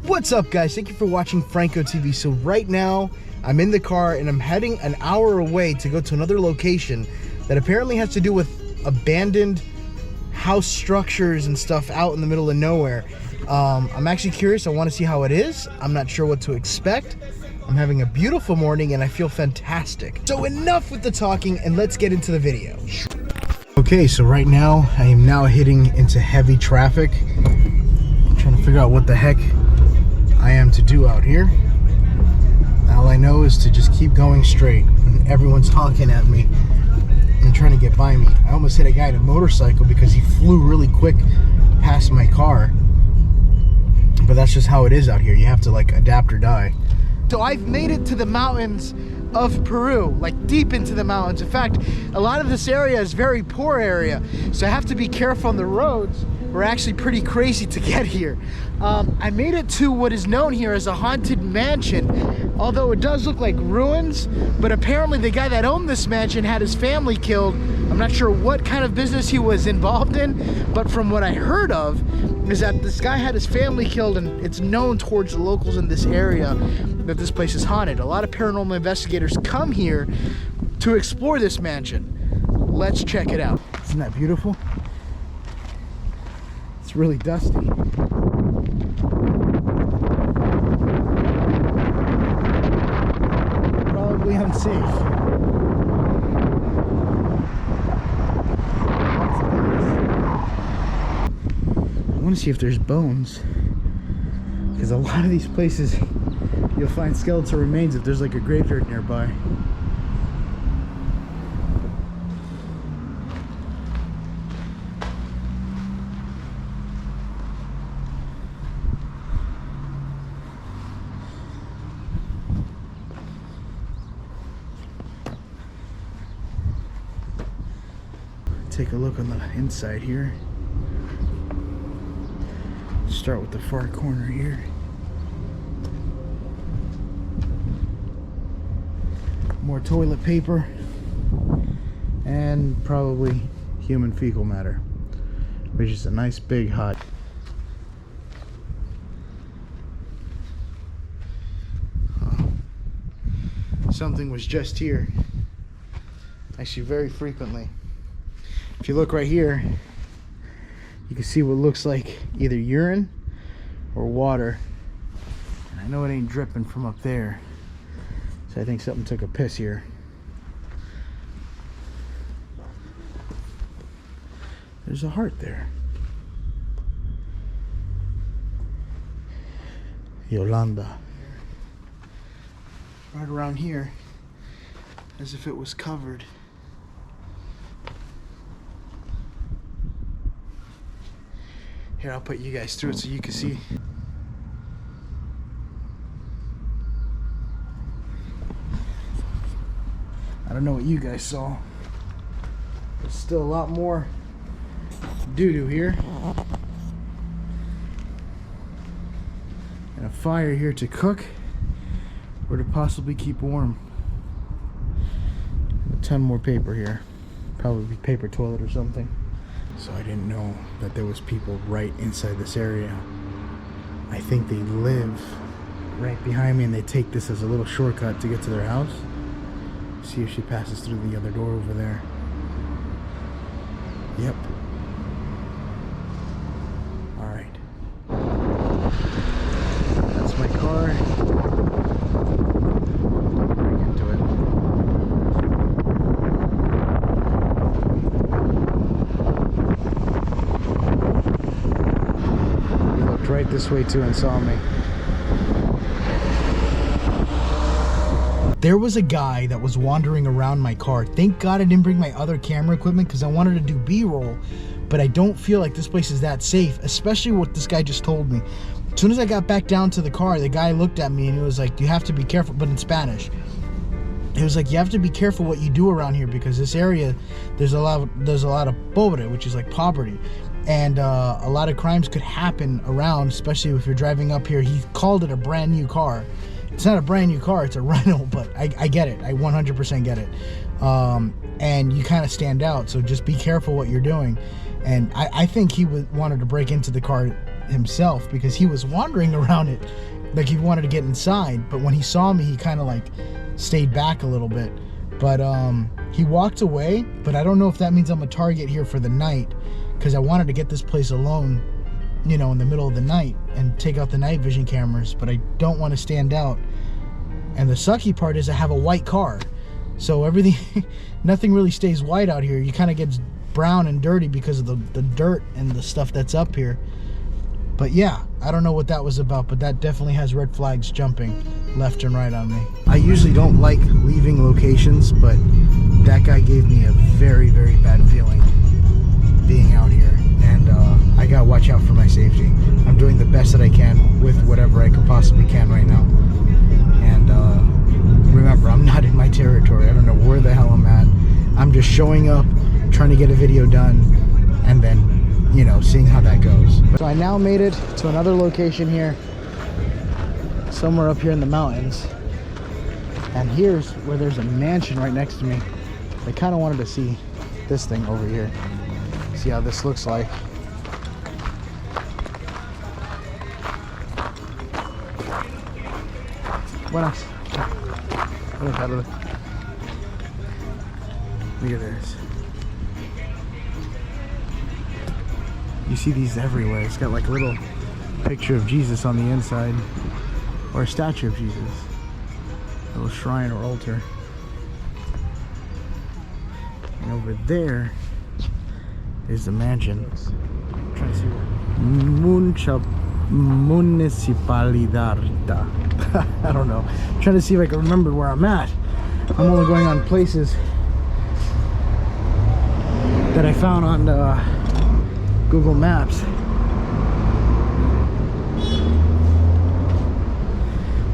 What's up, guys? Thank you for watching Franco TV. So right now I'm in the car and I'm heading an hour away to go to another location that apparently has to do with abandoned house structures and stuff out in the middle of nowhere. I'm actually curious. I want to see how it is. I'm not sure what to expect. I'm having a beautiful morning and I feel fantastic. So enough with the talking and let's get into the video. Okay, so right now I am now hitting into heavy traffic. I'm trying to figure out what the heck I am to do out here. All I know is to just keep going straight and everyone's honking at me and trying to get by me. I almost hit a guy in a motorcycle because he flew really quick past my car. But that's just how it is out here. You have to like adapt or die. So I've made it to the mountains of Peru, like deep into the mountains. In fact, a lot of this area is very poor area, so I have to be careful on the roads. We're actually pretty crazy to get here. I made it to what is known here as a haunted mansion, although it does look like ruins, but apparently the guy that owned this mansion had his family killed. I'm not sure what kind of business he was involved in, but from what I heard of is that this guy had his family killed, and it's known towards the locals in this area that this place is haunted. A lot of paranormal investigators come here to explore this mansion. Let's check it out. Isn't that beautiful? It's really dusty. Probably unsafe. I want to see if there's bones, because a lot of these places you'll find skeletal remains if there's like a graveyard nearby. Take a look on the inside here. Start with the far corner here. More toilet paper and probably human fecal matter, which is a nice big hut. Something was just here, actually very frequently. If you look right here, you can see what looks like either urine or water. And I know it ain't dripping from up there, so I think something took a piss here. There's a heart there. Yolanda. Right around here, as if it was covered. Here, I'll put you guys through it so you can see. I don't know what you guys saw. There's still a lot more doo-doo here. And a fire here to cook or to possibly keep warm. A ton more paper here. Probably paper toilet or something. So I didn't know that there was people right inside this area. I think they live right behind me and they take this as a little shortcut to get to their house. See if she passes through the other door over there. Yep. All right. That's my car. Bring into it. Right this way too and saw me. There was a guy that was wandering around my car. Thank God I didn't bring my other camera equipment because I wanted to do B-roll, but I don't feel like this place is that safe, especially what this guy just told me. As soon as I got back down to the car, the guy looked at me and he was like, you have to be careful, but in Spanish. It was like, you have to be careful what you do around here because this area, there's a lot of pobre, which is like poverty. And a lot of crimes could happen around, especially if you're driving up here. He called it a brand new car. It's not a brand new car, it's a rental, but I get it. I 100% get it. And you kind of stand out, so just be careful what you're doing. And I think he wanted to break into the car himself, because he was wandering around it like he wanted to get inside, but when he saw me, he kind of like stayed back a little bit. But he walked away, but I don't know if that means I'm a target here for the night, because I wanted to get this place alone, you know, in the middle of the night and take out the night vision cameras, but I don't want to stand out. And the sucky part is I have a white car, so everything, nothing really stays white out here. You kind of get brown and dirty because of the dirt and the stuff that's up here. But yeah, I don't know what that was about, but that definitely has red flags jumping left and right on me. I usually don't like leaving locations, but that guy gave me a very, very bad feeling being out here, and I gotta watch out for my safety. I'm doing the best that I can with whatever I could possibly can right now. And remember, I'm not in my territory. I don't know where the hell I'm at. I'm just showing up, trying to get a video done, and then, you know, seeing how that goes. So I now made it to another location here, somewhere up here in the mountains. And here's where there's a mansion right next to me. I kind of wanted to see this thing over here, see how this looks like. Buenas. Look at this. You see these everywhere. It's got like a little picture of Jesus on the inside, or a statue of Jesus, a little shrine or altar. And over there is the mansion. I'm trying to see where. Municipalidad. I don't know. I'm trying to see if I can remember where I'm at. I'm only going on places that I found on Google Maps.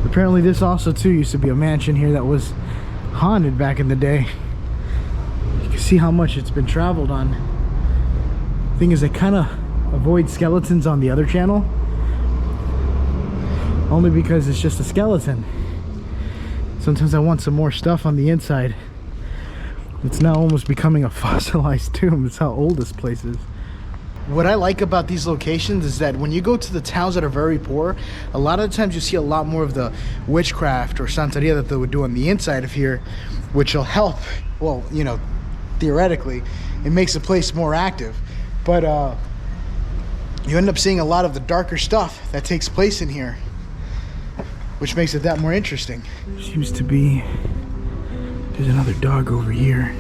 Apparently this also too used to be a mansion here that was haunted back in the day. You can see how much it's been traveled on. Thing is, I kind of avoid skeletons on the other channel, only because it's just a skeleton. Sometimes I want some more stuff on the inside. It's now almost becoming a fossilized tomb. That's how old this place is. What I like about these locations is that when you go to the towns that are very poor, a lot of the times you see a lot more of the witchcraft or santeria that they would do on the inside of here, which will help. Well, you know, theoretically, it makes the place more active. But you end up seeing a lot of the darker stuff that takes place in here, which makes it that more interesting. Seems to be, there's another dog over here.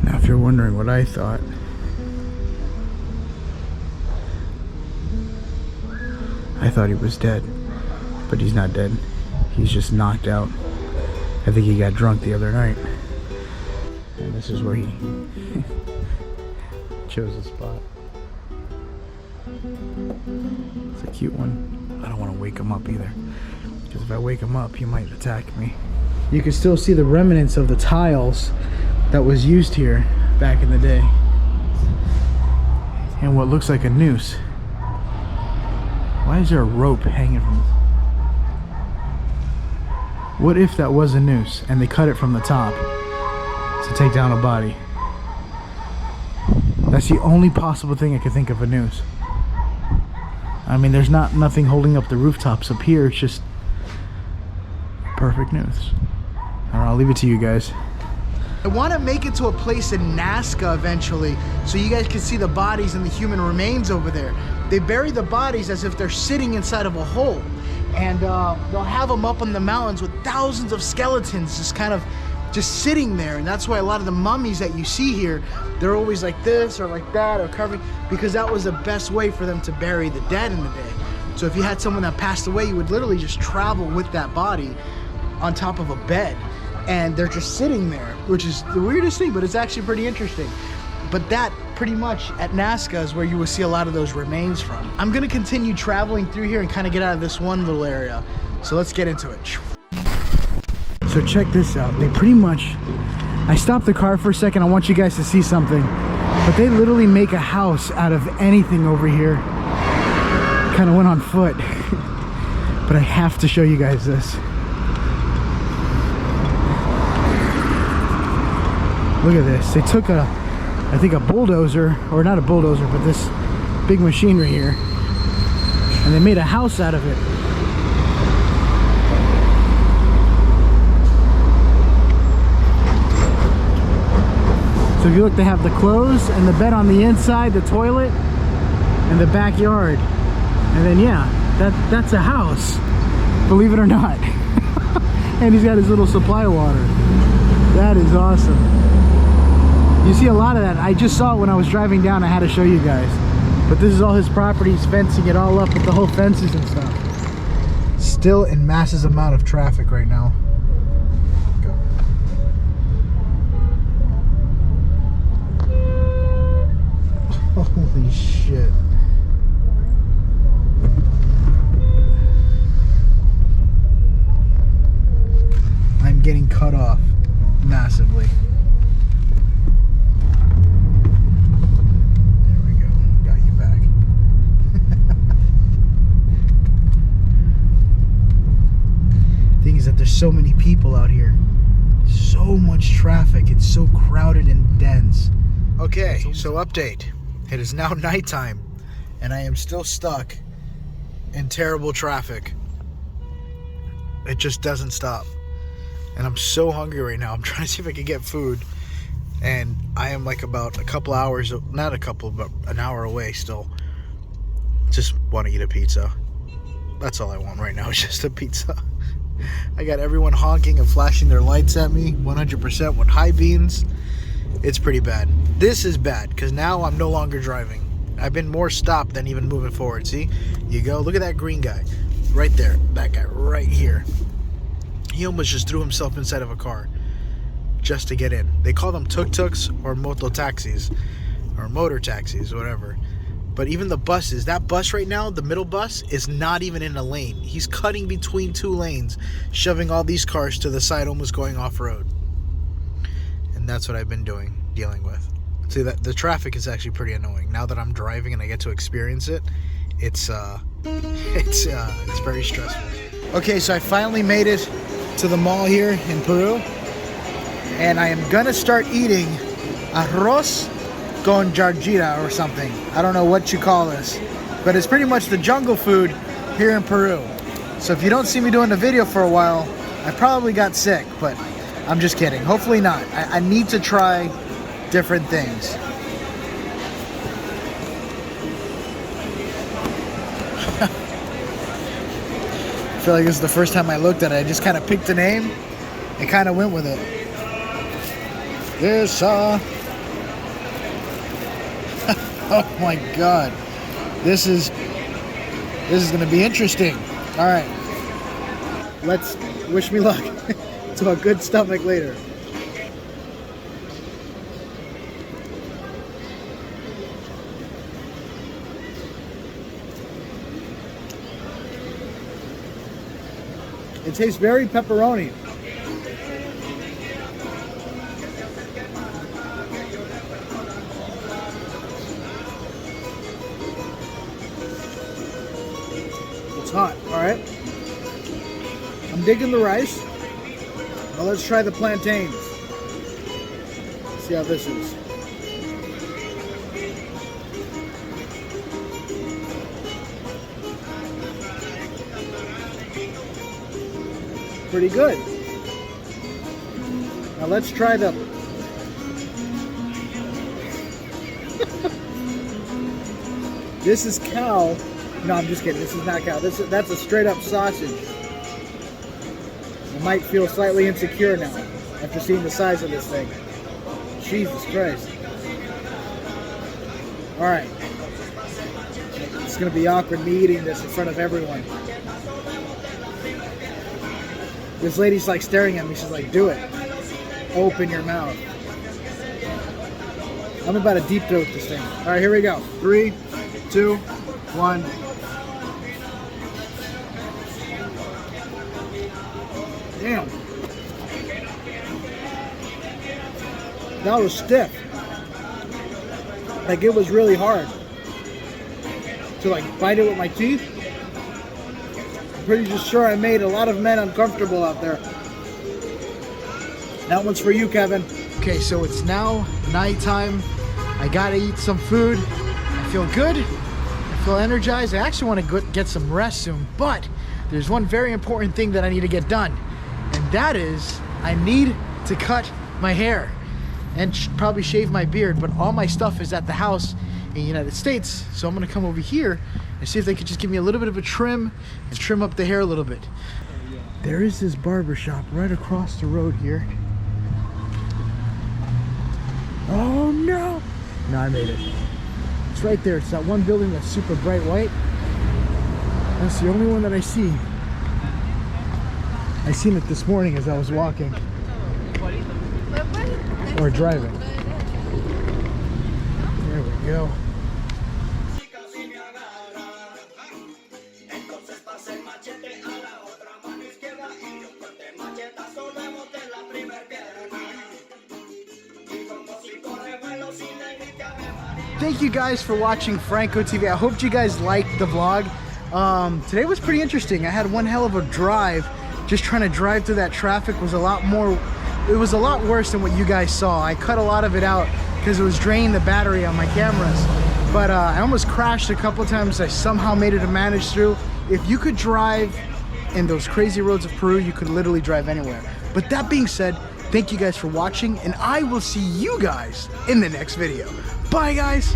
Now, if you're wondering what I thought, I thought he was dead, but he's not dead. He's just knocked out. I think he got drunk the other night. And this is where he chose a spot. It's a cute one. I don't want to wake him up either, because if I wake him up, he might attack me. You can still see the remnants of the tiles that was used here back in the day, and what looks like a noose. Why is there a rope hanging from this? What if that was a noose and they cut it from the top to take down a body? That's the only possible thing I could think of a noose. I mean, there's nothing holding up the rooftops up here. It's just a perfect noose. I don't know, I'll leave it to you guys. I want to make it to a place in Nazca eventually, so you guys can see the bodies and the human remains over there. They bury the bodies as if they're sitting inside of a hole, and they'll have them up in the mountains with thousands of skeletons just sitting there. And that's why a lot of the mummies that you see here, they're always like this or like that or covering, because that was the best way for them to bury the dead in the day. So if you had someone that passed away, you would literally just travel with that body on top of a bed, and they're just sitting there, which is the weirdest thing, but it's actually pretty interesting. But that pretty much at Nazca is where you will see a lot of those remains from. I'm gonna continue traveling through here and kind of get out of this one little area. So let's get into it. So check this out. They pretty much, I stopped the car for a second. I want you guys to see something. But they literally make a house out of anything over here. Kind of went on foot. But I have to show you guys this. Look at this. They took I think a bulldozer, or not a bulldozer, but this big machinery here, and they made a house out of it. So if you look, they have the clothes and the bed on the inside, the toilet, and the backyard. And then yeah, that's a house, believe it or not. And he's got his little supply of water. That is awesome. You see a lot of that. I just saw it when I was driving down. I had to show you guys. But this is all his property. He's fencing it all up with the whole fences and stuff. Still in massive amount of traffic right now. Go. Holy shit. I'm getting cut off massively. There we go. Got you back. Thing is that there's so many people out here. So much traffic. It's so crowded and dense. Okay, so update. It is now nighttime and I am still stuck in terrible traffic. It just doesn't stop. And I'm so hungry right now. I'm trying to see if I can get food. And I am like about a couple hours, not a couple, but an hour away still. Just want to eat a pizza. That's all I want right now, is just a pizza. I got everyone honking and flashing their lights at me, 100% with high beams. It's pretty bad. This is bad, because now I'm no longer driving. I've been more stopped than even moving forward. See? You go, look at that green guy. Right there. That guy right here. He almost just threw himself inside of a car just to get in. They call them tuk-tuks or moto taxis or motor taxis, whatever. But even the buses, that bus right now, the middle bus, is not even in a lane. He's cutting between two lanes, shoving all these cars to the side, almost going off-road. And that's what I've been dealing with. See, that the traffic is actually pretty annoying. Now that I'm driving and I get to experience it, it's very stressful. Okay, so I finally made it to the mall here in Peru, and I am gonna start eating arroz con jarjita or something. I don't know what you call this, but it's pretty much the jungle food here in Peru. So if you don't see me doing the video for a while, I probably got sick, but I'm just kidding. Hopefully not. I need to try different things. I feel like this is the first time I looked at it. I just kind of picked a name and kind of went with it. This, oh my God. This is going to be interesting. All right. Let's wish me luck to a good stomach later. It tastes very pepperoni. It's hot, all right? I'm digging the rice. Now let's try the plantains. Let's see how this is. Pretty good. Now let's try the This is cow. No, I'm just kidding. This is not cow. That's a straight up sausage. I might feel slightly insecure now after seeing the size of this thing. Jesus Christ. All right. It's gonna be awkward me eating this in front of everyone. This lady's like staring at me. She's like, do it. Open your mouth. I'm about to deep throat this thing. All right, here we go. 3, 2, 1. Damn. That was stiff. Like, it was really hard to like bite it with my teeth. Pretty sure I made a lot of men uncomfortable out there. That one's for you, Kevin. Okay, so it's now nighttime. I gotta eat some food. I feel good. I feel energized. I actually want to get some rest soon, but there's one very important thing that I need to get done, and that is I need to cut my hair and probably shave my beard, but all my stuff is at the house in the United States, so I'm gonna come over here and see if they could just give me a little bit of a trim and trim up the hair a little bit. There is this barbershop right across the road here. Oh no! No, I made it. It's right there. It's that one building that's super bright white. That's the only one that I see. I seen it this morning as I was walking. Or driving. There we go. Thank you guys for watching Franco TV. I hope you guys liked the vlog. Today was pretty interesting. I had one hell of a drive. Just trying to drive through that traffic was a lot worse than what you guys saw. I cut a lot of it out because it was draining the battery on my cameras. But I almost crashed a couple times. I somehow made it to manage through. If you could drive in those crazy roads of Peru, you could literally drive anywhere. But that being said, thank you guys for watching, and I will see you guys in the next video. Bye, guys.